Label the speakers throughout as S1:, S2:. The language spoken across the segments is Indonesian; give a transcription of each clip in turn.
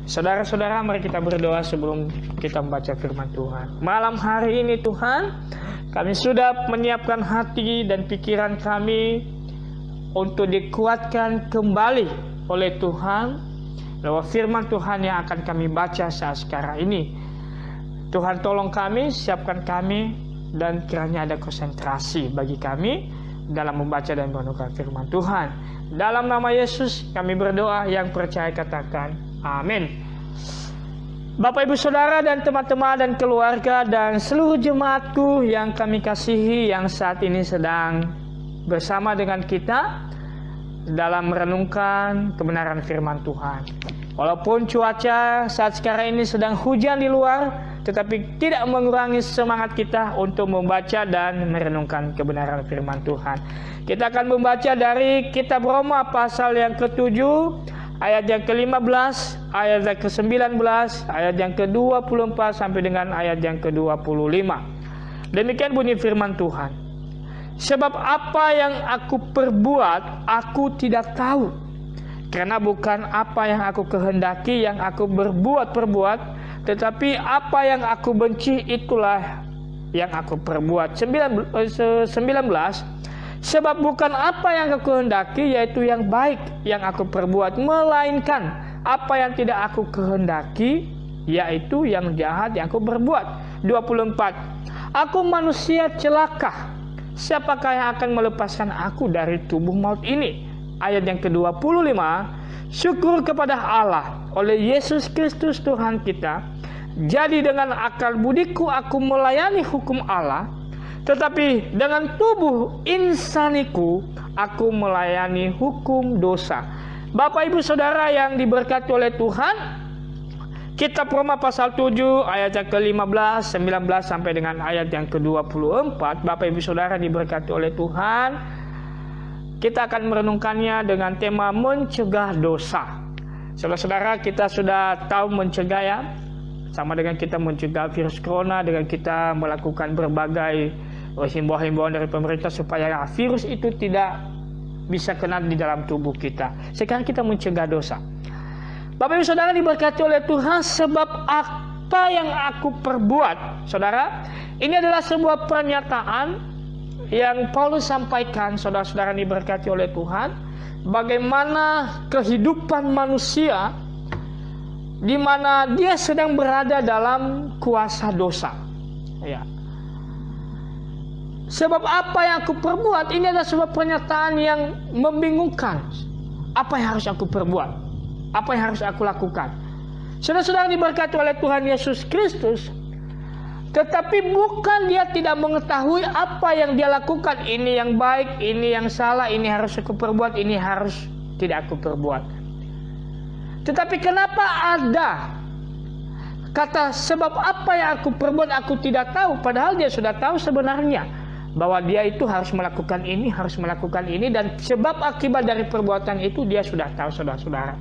S1: Saudara-saudara, mari kita berdoa sebelum kita membaca firman Tuhan. Malam hari ini Tuhan, kami sudah menyiapkan hati dan pikiran kami untuk dikuatkan kembali oleh Tuhan lewat firman Tuhan yang akan kami baca saat sekarang ini. Tuhan tolong kami, siapkan kami, dan kiranya ada konsentrasi bagi kami dalam membaca dan merenungkan firman Tuhan. Dalam nama Yesus kami berdoa, yang percaya katakan amin. Bapak, Ibu, Saudara, dan teman-teman dan keluarga dan seluruh jemaatku yang kami kasihi, yang saat ini sedang bersama dengan kita dalam merenungkan kebenaran firman Tuhan. Walaupun cuaca saat sekarang ini sedang hujan di luar, tetapi tidak mengurangi semangat kita untuk membaca dan merenungkan kebenaran firman Tuhan. Kita akan membaca dari kitab Roma pasal yang ke-7, ayat yang ke-15, ayat yang ke-19, ayat yang ke-24 sampai dengan ayat yang ke-25. Demikian bunyi firman Tuhan. Sebab apa yang aku perbuat, aku tidak tahu. Karena bukan apa yang aku kehendaki yang aku berbuat, tetapi apa yang aku benci itulah yang aku perbuat. 19. Sebab bukan apa yang aku kehendaki, yaitu yang baik yang aku perbuat, melainkan apa yang tidak aku kehendaki, yaitu yang jahat yang aku berbuat. 24. Aku manusia celaka, siapakah yang akan melepaskan aku dari tubuh maut ini? Ayat yang ke-25. Syukur kepada Allah oleh Yesus Kristus Tuhan kita. Jadi dengan akal budiku aku melayani hukum Allah, tetapi dengan tubuh insaniku aku melayani hukum dosa. Bapak, Ibu, Saudara yang diberkati oleh Tuhan, kitab Roma pasal 7 ayat yang ke-15, 19 sampai dengan ayat yang ke-24. Bapak, Ibu, Saudara diberkati oleh Tuhan, kita akan merenungkannya dengan tema mencegah dosa. Saudara-saudara, kita sudah tahu mencegah, ya, sama dengan kita mencegah virus corona, dengan kita melakukan berbagai himbauan-himbauan dari pemerintah supaya virus itu tidak bisa kena di dalam tubuh kita. Sekarang kita mencegah dosa. Bapak, Ibu, Saudara diberkati oleh Tuhan, sebab apa yang aku perbuat, saudara, ini adalah sebuah pernyataan yang Paulus sampaikan, saudara-saudara diberkati oleh Tuhan, bagaimana kehidupan manusia di mana dia sedang berada dalam kuasa dosa. Ya. Sebab apa yang aku perbuat, ini adalah sebuah pernyataan yang membingungkan. Apa yang harus aku perbuat? Apa yang harus aku lakukan? Saudara-saudara diberkati oleh Tuhan Yesus Kristus, tetapi bukan dia tidak mengetahui apa yang dia lakukan. Ini yang baik, ini yang salah, ini harus aku perbuat, ini harus tidak aku perbuat. Tetapi kenapa ada kata sebab apa yang aku perbuat aku tidak tahu, padahal dia sudah tahu sebenarnya bahwa dia itu harus melakukan ini, harus melakukan ini, dan sebab akibat dari perbuatan itu dia sudah tahu, saudara-saudara.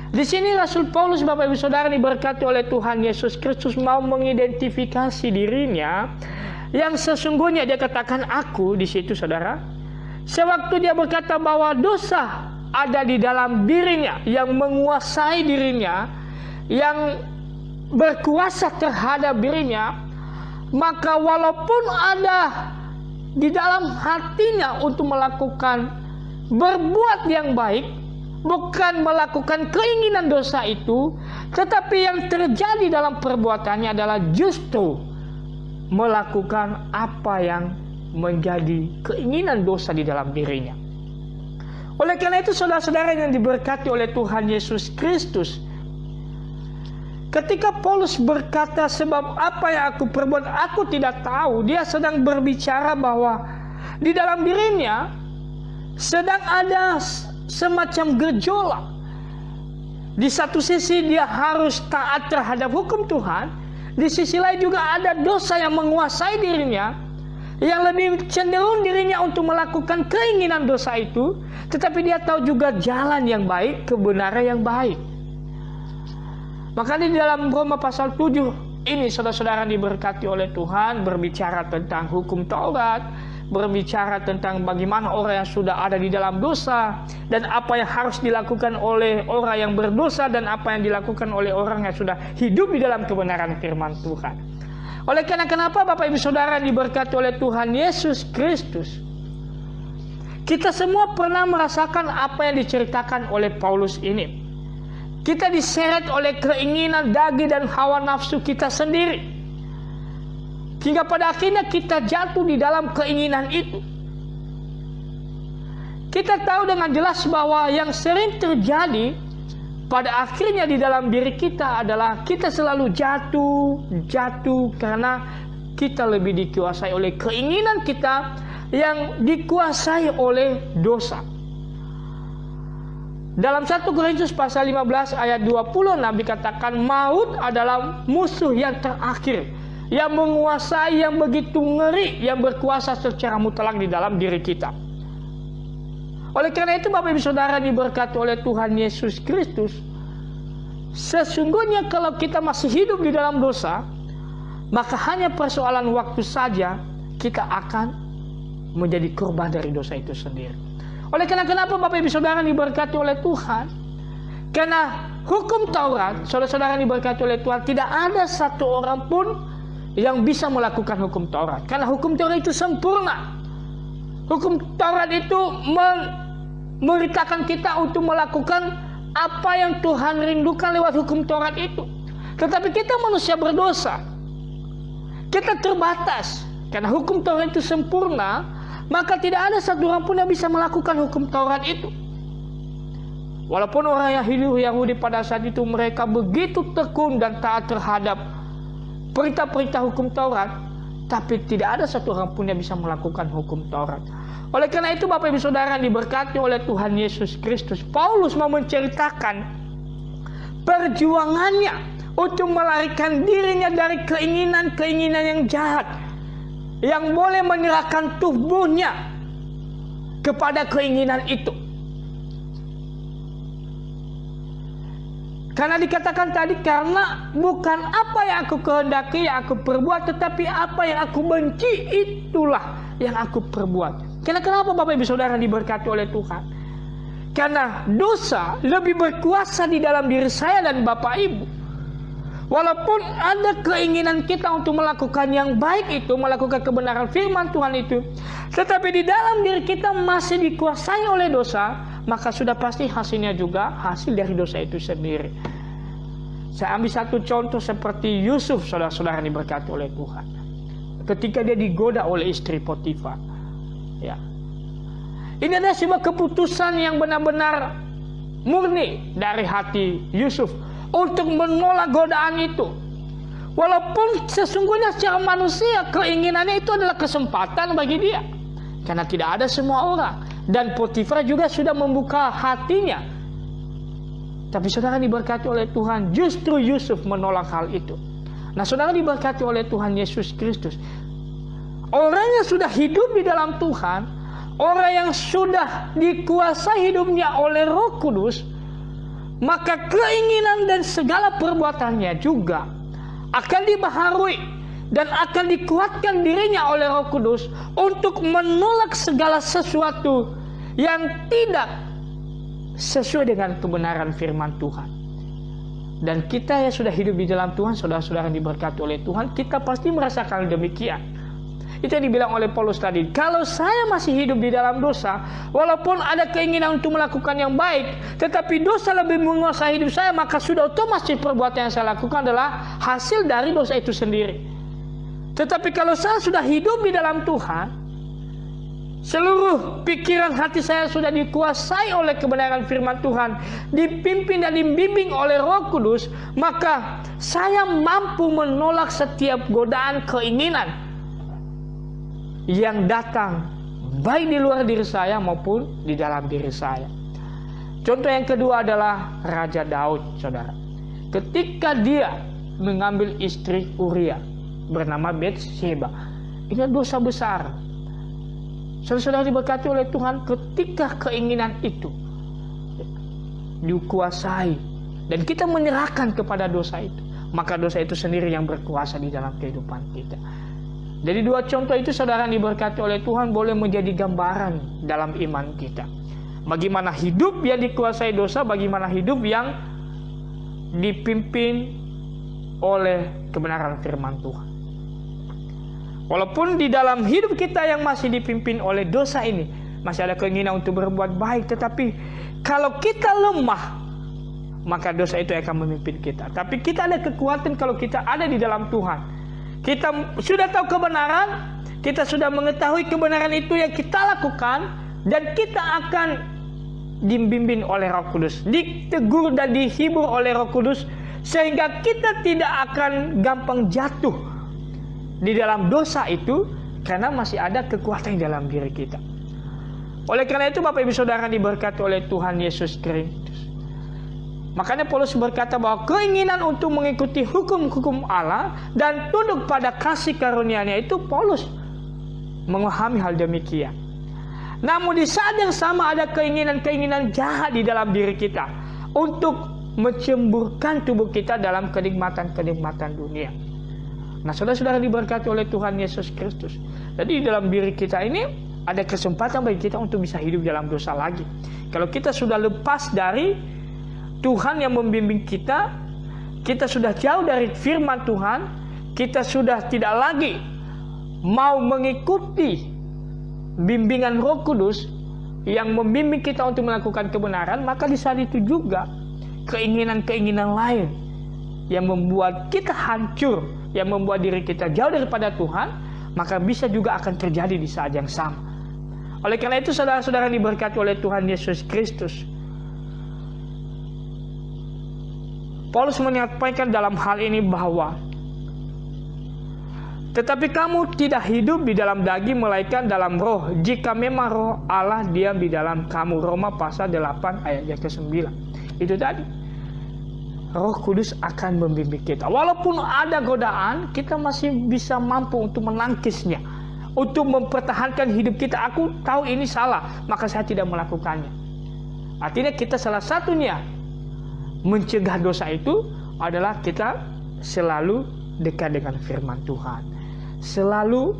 S1: Di sini Rasul Paulus, Bapak, Ibu, Saudara diberkati oleh Tuhan Yesus Kristus, mau mengidentifikasi dirinya yang sesungguhnya. Dia katakan aku di situ, saudara. Sewaktu dia berkata bahwa dosa ada di dalam dirinya, yang menguasai dirinya, yang berkuasa terhadap dirinya, maka walaupun ada di dalam hatinya untuk melakukan berbuat yang baik, bukan melakukan keinginan dosa itu, tetapi yang terjadi dalam perbuatannya adalah justru melakukan apa yang menjadi keinginan dosa di dalam dirinya. Oleh karena itu, saudara-saudara yang diberkati oleh Tuhan Yesus Kristus, ketika Paulus berkata sebab apa yang aku perbuat aku tidak tahu, dia sedang berbicara bahwa di dalam dirinya sedang ada semacam gejolak. Di satu sisi dia harus taat terhadap hukum Tuhan, di sisi lain juga ada dosa yang menguasai dirinya, yang lebih cenderung dirinya untuk melakukan keinginan dosa itu, tetapi dia tahu juga jalan yang baik, kebenaran yang baik. Makanya di dalam Roma pasal 7 ini, saudara-saudara diberkati oleh Tuhan, berbicara tentang hukum Taurat, berbicara tentang bagaimana orang yang sudah ada di dalam dosa dan apa yang harus dilakukan oleh orang yang berdosa dan apa yang dilakukan oleh orang yang sudah hidup di dalam kebenaran firman Tuhan. Oleh karena kenapa Bapak Ibu Saudara diberkati oleh Tuhan Yesus Kristus, kita semua pernah merasakan apa yang diceritakan oleh Paulus ini. Kita diseret oleh keinginan daging dan hawa nafsu kita sendiri. Hingga pada akhirnya kita jatuh di dalam keinginan itu. Kita tahu dengan jelas bahwa yang sering terjadi pada akhirnya di dalam diri kita adalah kita selalu jatuh karena kita lebih dikuasai oleh keinginan kita yang dikuasai oleh dosa. Dalam 1 Korintus pasal 15 ayat 20 Nabi katakan maut adalah musuh yang terakhir, yang menguasai, yang begitu ngeri, yang berkuasa secara mutlak di dalam diri kita. Oleh karena itu Bapak Ibu Saudara diberkati oleh Tuhan Yesus Kristus, sesungguhnya kalau kita masih hidup di dalam dosa, maka hanya persoalan waktu saja kita akan menjadi korban dari dosa itu sendiri. Oleh karena kenapa Bapak Ibu Saudara diberkati oleh Tuhan? Karena hukum Taurat, saudara-saudara diberkati oleh Tuhan, tidak ada satu orang pun yang bisa melakukan hukum Taurat. Karena hukum Taurat itu sempurna. Hukum Taurat itu memerintahkan kita untuk melakukan apa yang Tuhan rindukan lewat hukum Taurat itu. Tetapi kita manusia berdosa. Kita terbatas. Karena hukum Taurat itu sempurna, maka tidak ada satu orang pun yang bisa melakukan hukum Taurat itu. Walaupun orang yang hidup Yahudi pada saat itu mereka begitu tekun dan taat terhadap perintah-perintah hukum Taurat, tapi tidak ada satu orang pun yang bisa melakukan hukum Taurat. Oleh karena itu Bapak Ibu Saudara diberkati oleh Tuhan Yesus Kristus, Paulus mau menceritakan perjuangannya untuk melarikan dirinya dari keinginan-keinginan yang jahat, yang boleh menyerahkan tubuhnya kepada keinginan itu. Karena dikatakan tadi, karena bukan apa yang aku kehendaki yang aku perbuat, tetapi apa yang aku benci itulah yang aku perbuat. Karena kenapa Bapak Ibu Saudara diberkati oleh Tuhan? Karena dosa lebih berkuasa di dalam diri saya dan Bapak Ibu. Walaupun ada keinginan kita untuk melakukan yang baik itu, melakukan kebenaran firman Tuhan itu, tetapi di dalam diri kita masih dikuasai oleh dosa, maka sudah pasti hasilnya juga hasil dari dosa itu sendiri. Saya ambil satu contoh seperti Yusuf, saudara-saudara diberkati oleh Tuhan. Ketika dia digoda oleh istri Potifar. Ya. Ini adalah sebuah keputusan yang benar-benar murni dari hati Yusuf untuk menolak godaan itu. Walaupun sesungguhnya secara manusia keinginannya itu adalah kesempatan bagi dia, karena tidak ada semua orang, dan Potifar juga sudah membuka hatinya. Tapi saudara diberkati oleh Tuhan, justru Yusuf menolak hal itu. Nah saudara diberkati oleh Tuhan Yesus Kristus, orang yang sudah hidup di dalam Tuhan, orang yang sudah dikuasai hidupnya oleh Roh Kudus, maka keinginan dan segala perbuatannya juga akan dibaharui dan akan dikuatkan dirinya oleh Roh Kudus untuk menolak segala sesuatu yang tidak sesuai dengan kebenaran firman Tuhan. Dan kita yang sudah hidup di dalam Tuhan, saudara-saudara yang diberkati oleh Tuhan, kita pasti merasakan demikian. Itu yang dibilang oleh Paulus tadi. Kalau saya masih hidup di dalam dosa, walaupun ada keinginan untuk melakukan yang baik, tetapi dosa lebih menguasai hidup saya, maka sudah otomatis perbuatan yang saya lakukan adalah hasil dari dosa itu sendiri. Tetapi kalau saya sudah hidup di dalam Tuhan, seluruh pikiran hati saya sudah dikuasai oleh kebenaran firman Tuhan, dipimpin dan dibimbing oleh Roh Kudus, maka saya mampu menolak setiap godaan keinginan yang datang baik di luar diri saya maupun di dalam diri saya. Contoh yang kedua adalah Raja Daud, saudara. Ketika dia mengambil istri Uria bernama Betsheba, ini dosa besar. Saudara diberkati oleh Tuhan, ketika keinginan itu dikuasai dan kita menyerahkan kepada dosa itu, maka dosa itu sendiri yang berkuasa di dalam kehidupan kita. Jadi dua contoh itu saudara yang diberkati oleh Tuhan boleh menjadi gambaran dalam iman kita. Bagaimana hidup yang dikuasai dosa, bagaimana hidup yang dipimpin oleh kebenaran firman Tuhan. Walaupun di dalam hidup kita yang masih dipimpin oleh dosa ini, masih ada keinginan untuk berbuat baik, tetapi kalau kita lemah, maka dosa itu akan memimpin kita. Tapi kita ada kekuatan kalau kita ada di dalam Tuhan. Kita sudah tahu kebenaran, kita sudah mengetahui kebenaran itu yang kita lakukan, dan kita akan dibimbing oleh Roh Kudus, ditegur dan dihibur oleh Roh Kudus, sehingga kita tidak akan gampang jatuh di dalam dosa itu, karena masih ada kekuatan di dalam diri kita. Oleh karena itu Bapak Ibu Saudara diberkati oleh Tuhan Yesus Kristus. Makanya Paulus berkata bahwa keinginan untuk mengikuti hukum-hukum Allah dan tunduk pada kasih karunia-Nya itu Paulus memahami hal demikian. Namun di saat yang sama ada keinginan-keinginan jahat di dalam diri kita untuk mencemburkan tubuh kita dalam kenikmatan-kenikmatan dunia. Nah, saudara-saudara diberkati oleh Tuhan Yesus Kristus. Jadi di dalam diri kita ini ada kesempatan bagi kita untuk bisa hidup dalam dosa lagi. Kalau kita sudah lepas dari Tuhan yang membimbing kita, kita sudah jauh dari firman Tuhan, kita sudah tidak lagi mau mengikuti bimbingan Roh Kudus yang membimbing kita untuk melakukan kebenaran, maka di saat itu juga keinginan-keinginan lain yang membuat kita hancur, yang membuat diri kita jauh daripada Tuhan, maka bisa juga akan terjadi di saat yang sama. Oleh karena itu saudara-saudara diberkati oleh Tuhan Yesus Kristus, Paulus menyampaikan dalam hal ini bahwa tetapi kamu tidak hidup di dalam daging melainkan dalam roh, jika memang roh Allah diam di dalam kamu. Roma pasal 8 ayat yang ke-9. Itu tadi, Roh Kudus akan membimbing kita. Walaupun ada godaan, kita masih bisa mampu untuk menangkisnya, untuk mempertahankan hidup kita. Aku tahu ini salah, maka saya tidak melakukannya. Artinya kita salah satunya mencegah dosa itu adalah kita selalu dekat dengan firman Tuhan, selalu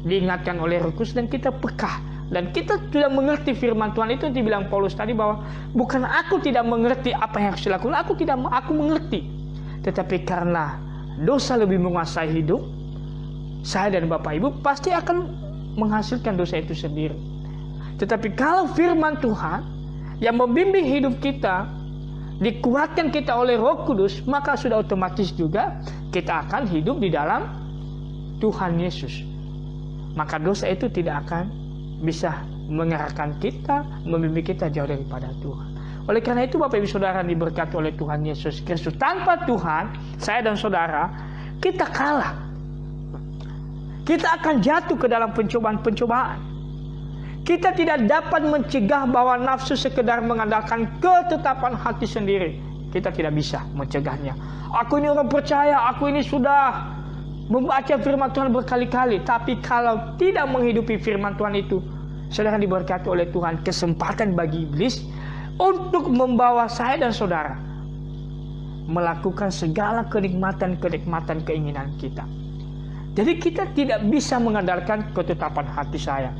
S1: diingatkan oleh Roh Kudus, dan kita peka, dan kita sudah mengerti firman Tuhan. Itu dibilang Paulus tadi bahwa bukan aku tidak mengerti apa yang harus dilakukan, aku mengerti, tetapi karena dosa lebih menguasai hidup saya dan Bapak Ibu, pasti akan menghasilkan dosa itu sendiri. Tetapi kalau firman Tuhan yang membimbing hidup kita, dikuatkan kita oleh Roh Kudus, maka sudah otomatis juga kita akan hidup di dalam Tuhan Yesus. Maka dosa itu tidak akan bisa mengarahkan kita, membimbing kita jauh daripada Tuhan. Oleh karena itu Bapak Ibu Saudara diberkati oleh Tuhan Yesus Kristus, tanpa Tuhan, saya dan saudara, kita kalah. Kita akan jatuh ke dalam pencobaan-pencobaan. Kita tidak dapat mencegah bahwa nafsu sekedar mengandalkan ketetapan hati sendiri. Kita tidak bisa mencegahnya. Aku ini orang percaya, aku ini sudah membaca firman Tuhan berkali-kali. Tapi kalau tidak menghidupi firman Tuhan itu, saudara diberkati oleh Tuhan, kesempatan bagi iblis untuk membawa saya dan saudara melakukan segala kenikmatan-kenikmatan keinginan kita. Jadi kita tidak bisa mengandalkan ketetapan hati saya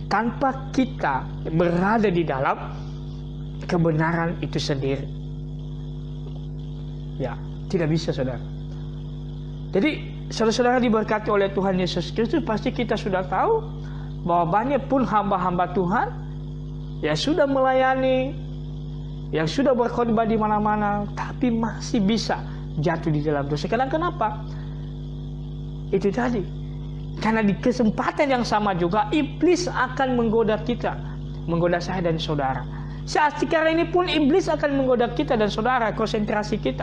S1: tanpa kita berada di dalam kebenaran itu sendiri. Ya, tidak bisa saudara. Jadi saudara-saudara diberkati oleh Tuhan Yesus Kristus, pasti kita sudah tahu bahwa banyak pun hamba-hamba Tuhan yang sudah melayani, yang sudah berkhotbah di mana-mana, tapi masih bisa jatuh di dalam dosa. Karena kenapa? Itu tadi, karena di kesempatan yang sama juga iblis akan menggoda kita, menggoda saya dan saudara. Saat sekarang ini pun iblis akan menggoda kita dan saudara, konsentrasi kita.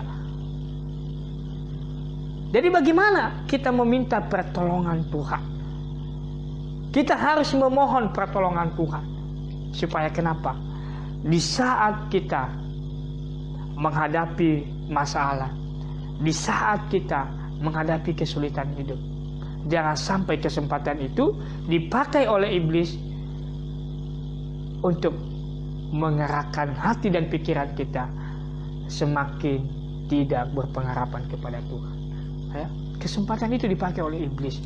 S1: Jadi bagaimana kita meminta pertolongan Tuhan? Kita harus memohon pertolongan Tuhan. Supaya kenapa? Di saat kita menghadapi masalah, di saat kita menghadapi kesulitan hidup, jangan sampai kesempatan itu dipakai oleh iblis untuk mengerahkan hati dan pikiran kita semakin tidak berpengharapan kepada Tuhan. Ya, kesempatan itu dipakai oleh iblis.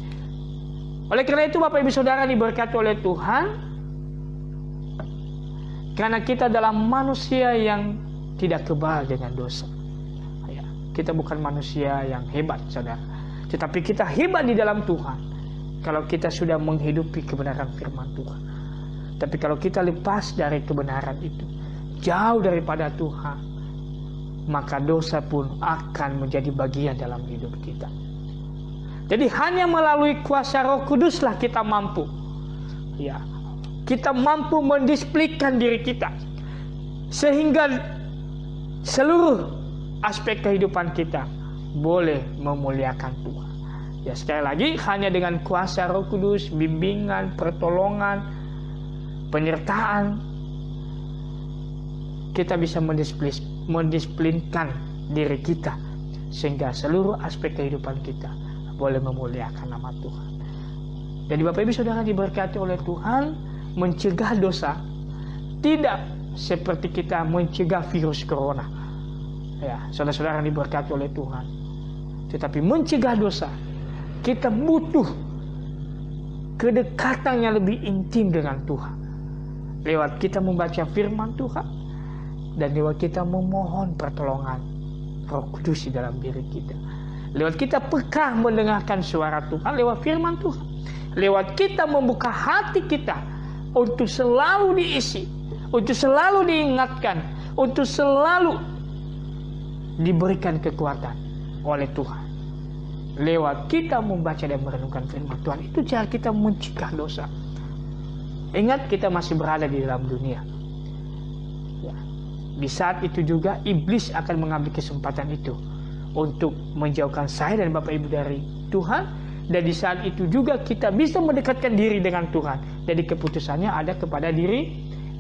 S1: Oleh karena itu Bapak Ibu Saudara diberkati oleh Tuhan, karena kita adalah manusia yang tidak kebal dengan dosa. Ya, kita bukan manusia yang hebat, saudara, tetapi kita hebat di dalam Tuhan kalau kita sudah menghidupi kebenaran firman Tuhan. Tapi kalau kita lepas dari kebenaran itu, jauh daripada Tuhan, maka dosa pun akan menjadi bagian dalam hidup kita. Jadi hanya melalui kuasa Roh Kuduslah kita mampu, ya, kita mampu mendisiplinkan diri kita sehingga seluruh aspek kehidupan kita boleh memuliakan Tuhan. Ya, sekali lagi, hanya dengan kuasa Roh Kudus, bimbingan, pertolongan, penyertaan, kita bisa mendisiplinkan diri kita sehingga seluruh aspek kehidupan kita boleh memuliakan nama Tuhan. Jadi Bapak Ibu Saudara diberkati oleh Tuhan, mencegah dosa tidak seperti kita mencegah virus corona. Ya, saudara-saudara yang diberkati oleh Tuhan. Tetapi mencegah dosa, kita butuh kedekatan yang lebih intim dengan Tuhan. Lewat kita membaca firman Tuhan dan lewat kita memohon pertolongan Roh Kudus di dalam diri kita. Lewat kita peka mendengarkan suara Tuhan lewat firman Tuhan. Lewat kita membuka hati kita untuk selalu diisi, untuk selalu diingatkan, untuk selalu diberikan kekuatan oleh Tuhan. Lewat kita membaca dan merenungkan firman Tuhan, itu cara kita mencegah dosa. Ingat, kita masih berada di dalam dunia. Ya. Di saat itu juga iblis akan mengambil kesempatan itu untuk menjauhkan saya dan Bapak Ibu dari Tuhan. Dan di saat itu juga kita bisa mendekatkan diri dengan Tuhan. Jadi keputusannya ada kepada diri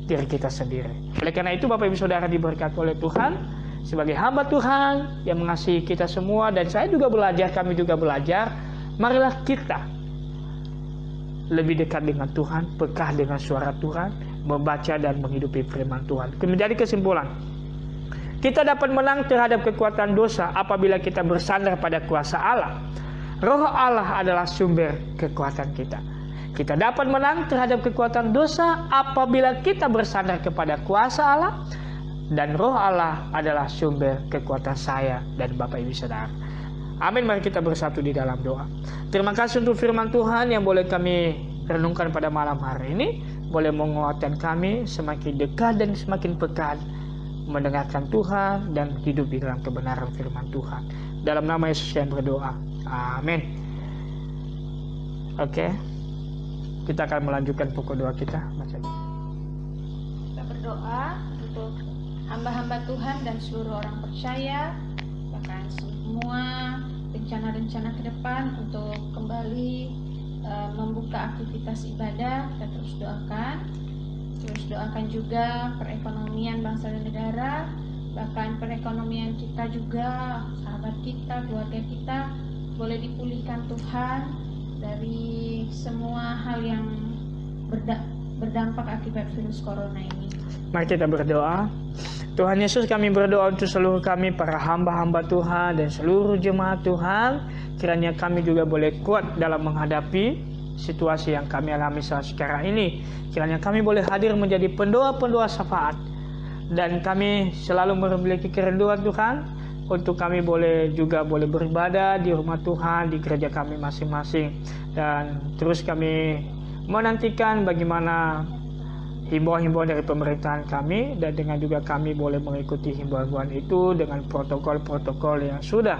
S1: kita sendiri. Oleh karena itu Bapak Ibu Saudara diberkati oleh Tuhan, sebagai hamba Tuhan yang mengasihi kita semua, dan saya juga belajar, kami juga belajar, marilah kita lebih dekat dengan Tuhan, peka dengan suara Tuhan, membaca dan menghidupi firman Tuhan. Menjadi kesimpulan, kita dapat menang terhadap kekuatan dosa apabila kita bersandar pada kuasa Allah. Roh Allah adalah sumber kekuatan kita. Kita dapat menang terhadap kekuatan dosa apabila kita bersandar kepada kuasa Allah, dan Roh Allah adalah sumber kekuatan saya dan Bapak Ibu Saudara. Amin. Mari kita bersatu di dalam doa. Terima kasih untuk firman Tuhan yang boleh kami renungkan pada malam hari ini, boleh menguatkan kami semakin dekat dan semakin peka mendengarkan Tuhan dan hidup di dalam kebenaran firman Tuhan. Dalam nama Yesus yang berdoa. Amin. Oke. Kita akan melanjutkan pokok doa kita.
S2: Kita berdoa untuk hamba-hamba Tuhan dan seluruh orang percaya, bahkan semua rencana-rencana ke depan untuk kembali membuka aktivitas ibadah. Kita terus doakan. Terus doakan juga perekonomian bangsa dan negara, bahkan perekonomian kita juga, sahabat kita, keluarga kita boleh dipulihkan Tuhan dari semua hal yang berdampak akibat virus corona ini.
S1: Mari kita berdoa. Tuhan Yesus, kami berdoa untuk seluruh kami, para hamba-hamba Tuhan dan seluruh jemaat Tuhan, kiranya kami juga boleh kuat dalam menghadapi situasi yang kami alami saat sekarang ini. Kiranya kami boleh hadir menjadi pendoa-pendoa syafaat, dan kami selalu memiliki kerinduan Tuhan untuk kami boleh beribadah di rumah Tuhan, di gereja kami masing-masing, dan terus kami menantikan bagaimana himbauan-himbauan dari pemerintahan kami, dan dengan juga kami boleh mengikuti himbauan itu dengan protokol-protokol yang sudah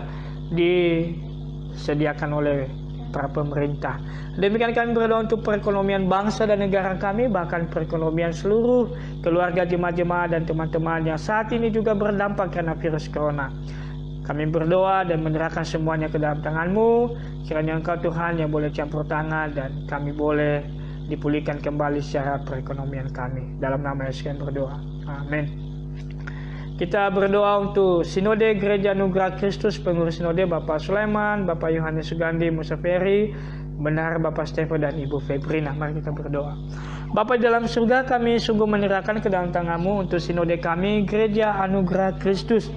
S1: disediakan oleh para pemerintah. Demikian kami berdoa untuk perekonomian bangsa dan negara kami, bahkan perekonomian seluruh keluarga jemaat-jemaat dan teman-teman yang saat ini juga berdampak karena virus corona. Kami berdoa dan menyerahkan semuanya ke dalam tangan-Mu. Kiranya Engkau Tuhan yang boleh campur tangan dan kami boleh dipulihkan kembali secara perekonomian kami. Dalam nama Yesus kami berdoa. Amin. Kita berdoa untuk Sinode Gereja Anugerah Kristus, pengurus Sinode Bapak Sulaiman, Bapak Yohanes Sugandi Musaferi, Benar Bapak Stefan dan Ibu Febrina. Mari kita berdoa. Bapa di dalam surga, kami sungguh menyerahkan ke dalam tangan-Mu untuk Sinode kami Gereja Anugerah Kristus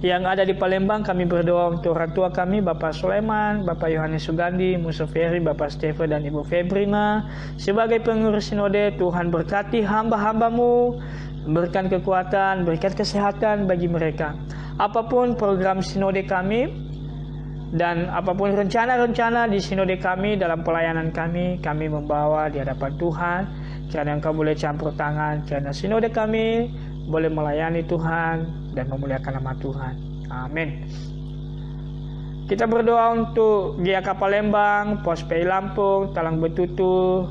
S1: Yang ada di Palembang, kami berdoa untuk orang tua kami, Bapak Sulaiman, Bapak Yohanes Sugandi, Musa Ferry, Bapak Stephen dan Ibu Febrina. Sebagai pengurus sinode, Tuhan berkati hamba-hambamu, berikan kekuatan, berikan kesehatan bagi mereka. Apapun program sinode kami dan apapun rencana-rencana di sinode kami, dalam pelayanan kami membawa di hadapan Tuhan. Karena Engkau boleh campur tangan, karena sinode kami boleh melayani Tuhan dan memuliakan nama Tuhan. Amin. Kita berdoa untuk GAK Palembang, Pos PI Lampung, Talang Betutu,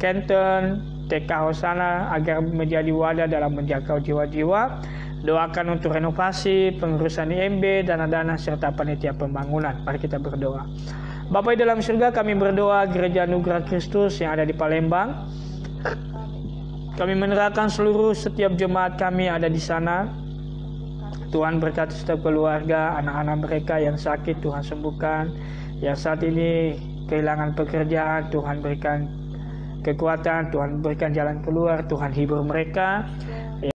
S1: Kenten, TK Hosana agar menjadi wadah dalam menjangkau jiwa-jiwa. Doakan untuk renovasi, pengurusan IMB, dana-dana serta panitia pembangunan. Mari kita berdoa. Bapa di dalam surga, kami berdoa Gereja Anugerah Kristus yang ada di Palembang. Kami menyerahkan seluruh setiap jemaat kami ada di sana. Tuhan berkati setiap keluarga, anak-anak mereka yang sakit Tuhan sembuhkan. Yang saat ini kehilangan pekerjaan, Tuhan berikan kekuatan, Tuhan berikan jalan keluar, Tuhan hibur mereka.